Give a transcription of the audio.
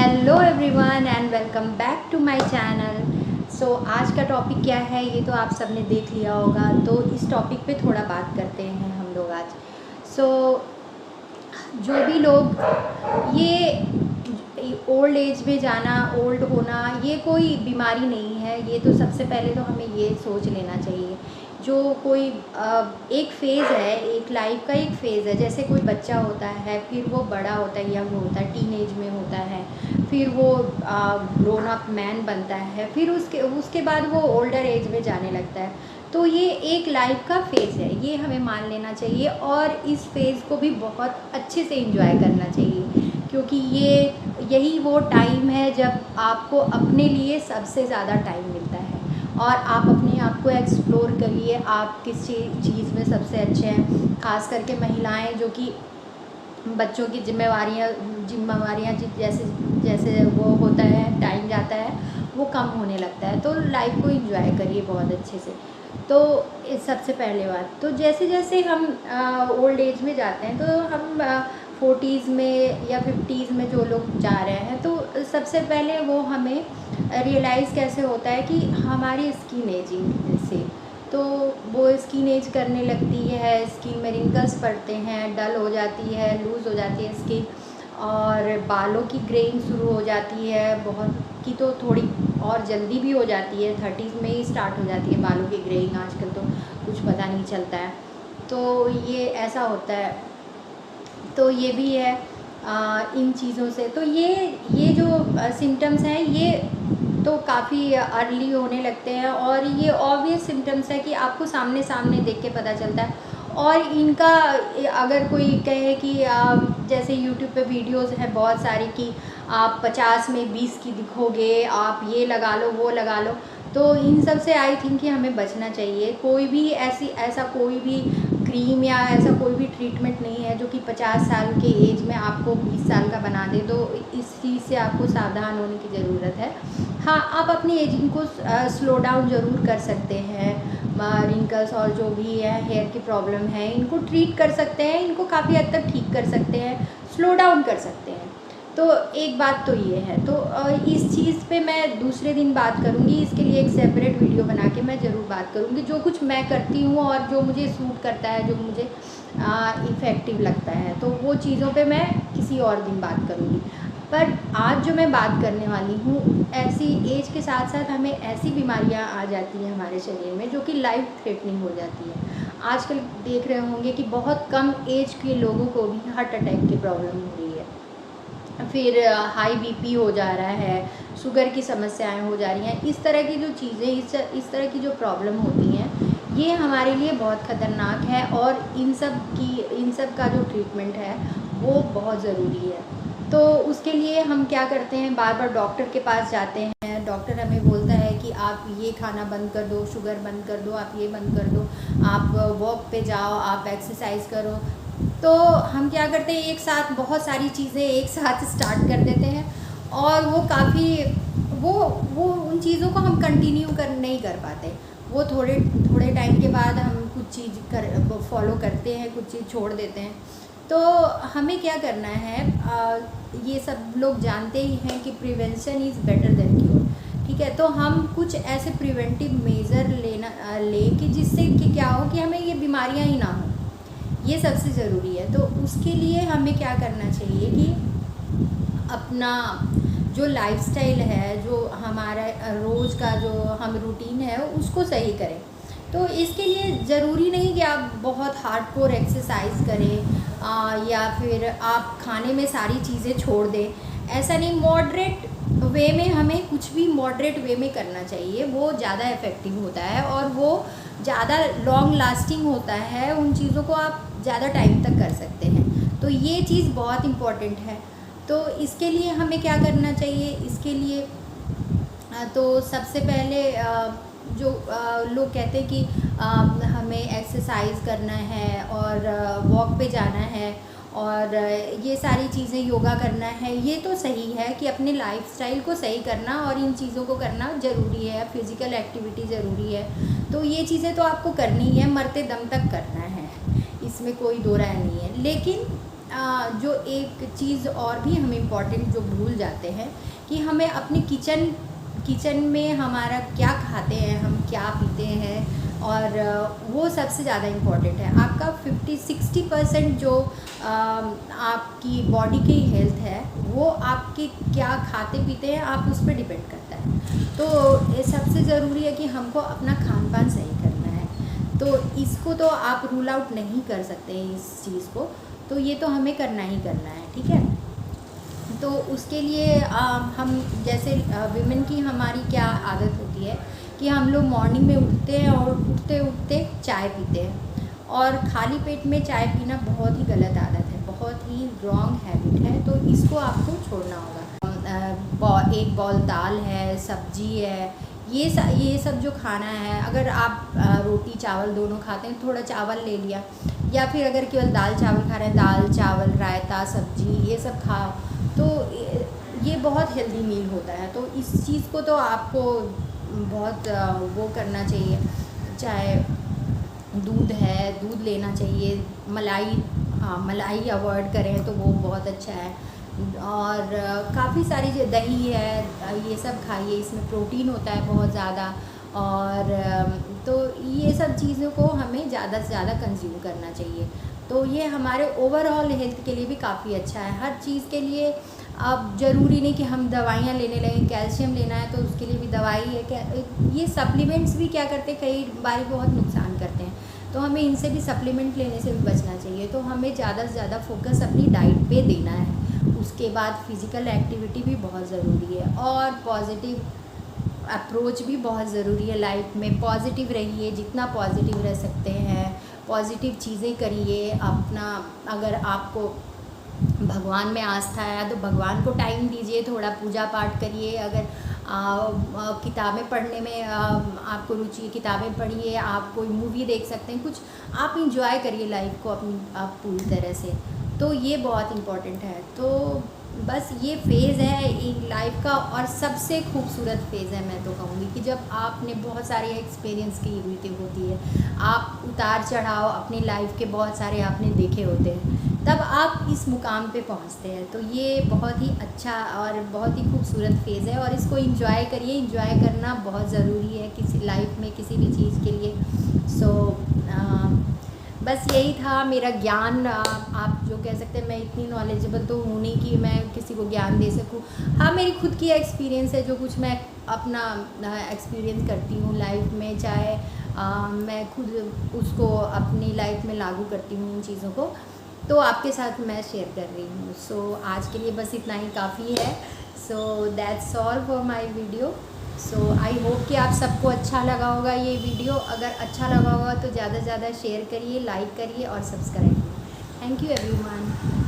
Hello everyone and welcome back to my channel. So आज का topic क्या है ये तो आप सबने देख लिया होगा, तो इस टॉपिक पे थोड़ा बात करते हैं हम लोग आज। सो जो भी लोग ये ओल्ड एज में जाना, ओल्ड होना, ये कोई बीमारी नहीं है। ये तो सबसे पहले तो हमें ये सोच लेना चाहिए। जो कोई एक फ़ेज़ है, एक लाइफ का एक फ़ेज़ है। जैसे कोई बच्चा होता है, फिर वो बड़ा होता है, यंग होता है, टीनेज में होता है, फिर वो ग्रोन अप मैन बनता है, फिर उसके बाद वो ओल्डर एज में जाने लगता है। तो ये एक लाइफ का फ़ेज़ है, ये हमें मान लेना चाहिए और इस फ़ेज़ को भी बहुत अच्छे से एंजॉय करना चाहिए, क्योंकि यही वो टाइम है जब आपको अपने लिए सबसे ज़्यादा टाइम मिलता है और आप अपने आप को एक्सप्लोर करिए। आप किस चीज़ में सबसे अच्छे हैं। ख़ास करके महिलाएं जो कि बच्चों की जिम्मेवारियाँ जैसे जैसे वो होता है, टाइम जाता है, वो कम होने लगता है। तो लाइफ को एंजॉय करिए बहुत अच्छे से। तो सबसे पहले बात तो जैसे जैसे हम ओल्ड एज में जाते हैं, तो हम 40s में या 50s में जो लोग जा रहे हैं, तो सबसे पहले वो हमें रियलाइज़ कैसे होता है कि हमारी स्किन एजिंग से, तो वो स्किन एज करने लगती है, स्किन में रिंकल्स पड़ते हैं, डल हो जाती है, लूज़ हो जाती है स्किन, और बालों की ग्रेइंग शुरू हो जाती है। बहुत की तो थोड़ी और जल्दी भी हो जाती है, 30s में ही स्टार्ट हो जाती है बालों की ग्रेइंग। आजकल तो कुछ पता नहीं चलता है, तो ये ऐसा होता है। तो ये भी है इन चीज़ों से। तो ये जो सिम्टम्स हैं, ये तो काफ़ी अर्ली होने लगते हैं और ये ऑब्वियस सिम्टम्स है कि आपको सामने सामने देख के पता चलता है। और इनका अगर कोई कहे कि जैसे यूट्यूब पे वीडियोस हैं बहुत सारी कि आप 50 में 20 की दिखोगे, आप ये लगा लो वो लगा लो, तो इन सब से आई थिंक कि हमें बचना चाहिए। कोई भी ऐसा कोई भी क्रीम या ऐसा कोई भी ट्रीटमेंट नहीं है जो कि 50 साल के एज में आपको 20 साल का बना दे। तो इस चीज़ से आपको सावधान होने की ज़रूरत है। हाँ, आप अपनी एजिंग को स्लो डाउन ज़रूर कर सकते हैं। रिंकल्स और जो भी है हेयर की प्रॉब्लम है, इनको ट्रीट कर सकते हैं, इनको काफ़ी हद तक ठीक कर सकते हैं, स्लो डाउन कर सकते हैं। तो एक बात तो ये है। तो इस चीज़ पे मैं दूसरे दिन बात करूँगी। इसके लिए एक सेपरेट वीडियो बना के मैं ज़रूर बात करूँगी, जो कुछ मैं करती हूँ और जो मुझे सूट करता है, जो मुझे इफ़ेक्टिव लगता है, तो वो चीज़ों पे मैं किसी और दिन बात करूँगी। पर आज जो मैं बात करने वाली हूँ, ऐसी एज के साथ साथ हमें ऐसी बीमारियाँ आ जाती हैं हमारे शरीर में जो कि लाइफ थ्रेटनिंग हो जाती है। आजकल देख रहे होंगे कि बहुत कम एज के लोगों को भी हार्ट अटैक की प्रॉब्लम हो रही है, फिर हाई बीपी हो जा रहा है, शुगर की समस्याएं हो जा रही हैं। इस तरह की जो चीज़ें, इस तरह की जो प्रॉब्लम होती हैं, ये हमारे लिए बहुत ख़तरनाक है और इन सब का जो ट्रीटमेंट है वो बहुत ज़रूरी है। तो उसके लिए हम क्या करते हैं, बार बार डॉक्टर के पास जाते हैं। डॉक्टर हमें बोलता है कि आप ये खाना बंद कर दो, शुगर बंद कर दो, आप ये बंद कर दो, आप वॉक पे जाओ, आप एक्सरसाइज करो। तो हम क्या करते हैं, एक साथ बहुत सारी चीज़ें एक साथ स्टार्ट कर देते हैं और वो काफ़ी वो उन चीज़ों को हम कंटिन्यू नहीं कर पाते। वो थोड़े टाइम के बाद हम कुछ चीज़ फॉलो करते हैं, कुछ चीज़ छोड़ देते हैं। तो हमें क्या करना है, ये सब लोग जानते ही हैं कि prevention is better than cure. ठीक है, तो हम कुछ ऐसे प्रिवेंटिव मेज़र लें कि जिससे कि क्या हो कि हमें ये बीमारियां ही ना हो। ये सबसे ज़रूरी है। तो उसके लिए हमें क्या करना चाहिए कि अपना जो लाइफस्टाइल है, जो हमारा रोज़ का जो हम रूटीन है, उसको सही करें। तो इसके लिए ज़रूरी नहीं कि आप बहुत हार्डकोर एक्सरसाइज करें या फिर आप खाने में सारी चीज़ें छोड़ दें। ऐसा नहीं, मॉडरेट वे में हमें कुछ भी मॉडरेट वे में करना चाहिए। वो ज़्यादा इफ़ेक्टिव होता है और वो ज़्यादा लॉन्ग लास्टिंग होता है। उन चीज़ों को आप ज़्यादा टाइम तक कर सकते हैं। तो ये चीज़ बहुत इम्पॉर्टेंट है। तो इसके लिए हमें क्या करना चाहिए, इसके लिए तो सबसे पहले जो लोग कहते हैं कि हमें एक्सरसाइज करना है और वॉक पे जाना है और ये सारी चीज़ें, योगा करना है, ये तो सही है कि अपने लाइफस्टाइल को सही करना और इन चीज़ों को करना ज़रूरी है। फिज़िकल एक्टिविटी ज़रूरी है, तो ये चीज़ें तो आपको करनी है, मरते दम तक करना है, इसमें कोई दो राय नहीं है। लेकिन जो एक चीज़ और भी हम इम्पॉर्टेंट जो भूल जाते हैं कि हमें अपने किचन में हमारा क्या खाते हैं, हम क्या पीते हैं, और वो सबसे ज़्यादा इम्पॉर्टेंट है। आपका 50-60% जो आपकी बॉडी की हेल्थ है वो आपके क्या खाते पीते हैं आप उस पर डिपेंड करता है। तो ये सबसे ज़रूरी है कि हमको अपना खान पान सही करना है। तो इसको तो आप रूल आउट नहीं कर सकते हैं इस चीज़ को, तो ये तो हमें करना ही करना है, ठीक है। तो उसके लिए हम जैसे विमेन की हमारी क्या आदत होती है कि हम लोग मॉर्निंग में उठते हैं और उठते उठते चाय पीते हैं, और खाली पेट में चाय पीना बहुत ही गलत आदत है, बहुत ही रॉन्ग हैबिट है। तो इसको आपको छोड़ना होगा। एक बॉल दाल है, सब्जी है, ये सब जो खाना है, अगर आप रोटी चावल दोनों खाते हैं थोड़ा चावल ले लिया, या फिर अगर केवल दाल चावल खा रहे हैं, दाल चावल रायता सब्जी ये सब खाओ, तो ये बहुत हेल्दी मील होता है। तो इस चीज़ को तो आपको बहुत वो करना चाहिए। चाहे दूध है, दूध लेना चाहिए, मलाई अवॉइड करें तो वो बहुत अच्छा है। और काफ़ी सारी जो दही है ये सब खाइए, इसमें प्रोटीन होता है बहुत ज़्यादा। और तो ये सब चीज़ों को हमें ज़्यादा से ज़्यादा कंज्यूम करना चाहिए। तो ये हमारे ओवरऑल हेल्थ के लिए भी काफ़ी अच्छा है। हर चीज़ के लिए अब ज़रूरी नहीं कि हम दवाइयाँ लेने लगें। कैल्शियम लेना है तो उसके लिए भी दवाई है। क्या ये सप्लीमेंट्स भी क्या करते हैं, कई बार बहुत नुकसान करते हैं, तो हमें इनसे भी सप्लीमेंट लेने से भी बचना चाहिए। तो हमें ज़्यादा से ज़्यादा फोकस अपनी डाइट पे देना है। उसके बाद फिज़िकल एक्टिविटी भी बहुत ज़रूरी है, और पॉजिटिव अप्रोच भी बहुत ज़रूरी है लाइफ में। पॉजिटिव रहिए, जितना पॉजिटिव रह सकते हैं, पॉजिटिव चीज़ें करिए। अपना अगर आपको भगवान में आस्था है तो भगवान को टाइम दीजिए, थोड़ा पूजा पाठ करिए। अगर किताबें पढ़ने में आपको रुचि है, किताबें पढ़िए। आप कोई मूवी देख सकते हैं, कुछ आप इंजॉय करिए लाइफ को अपनी आप पूरी तरह से। तो ये बहुत इम्पोर्टेंट है। तो बस ये फ़ेज़ है एक लाइफ का, और सबसे खूबसूरत फ़ेज़ है मैं तो कहूँगी कि जब आपने बहुत सारे एक्सपीरियंस की हुई होती है, आप उतार चढ़ाव अपनी लाइफ के बहुत सारे आपने देखे होते हैं, तब आप इस मुकाम पे पहुँचते हैं। तो ये बहुत ही अच्छा और बहुत ही खूबसूरत फ़ेज़ है, और इसको एंजॉय करिए। एंजॉय करना बहुत ज़रूरी है किसी लाइफ में, किसी भी चीज़ के लिए। सो बस यही था मेरा ज्ञान। आप जो कह सकते हैं, मैं इतनी नॉलेजेबल तो हूँ नहीं कि मैं किसी को ज्ञान दे सकूँ। हाँ, मेरी खुद की एक्सपीरियंस है, जो कुछ मैं अपना एक्सपीरियंस करती हूँ लाइफ में, चाहे मैं खुद उसको अपनी लाइफ में लागू करती हूँ उन चीज़ों को, तो आपके साथ मैं शेयर कर रही हूँ। सो आज के लिए बस इतना ही काफ़ी है। So that's all for my video. So I hope कि आप सबको अच्छा लगा होगा ये वीडियो। अगर अच्छा लगा होगा तो ज़्यादा से ज़्यादा शेयर करिए, लाइक करिए और सब्सक्राइब करिए। Thank you everyone.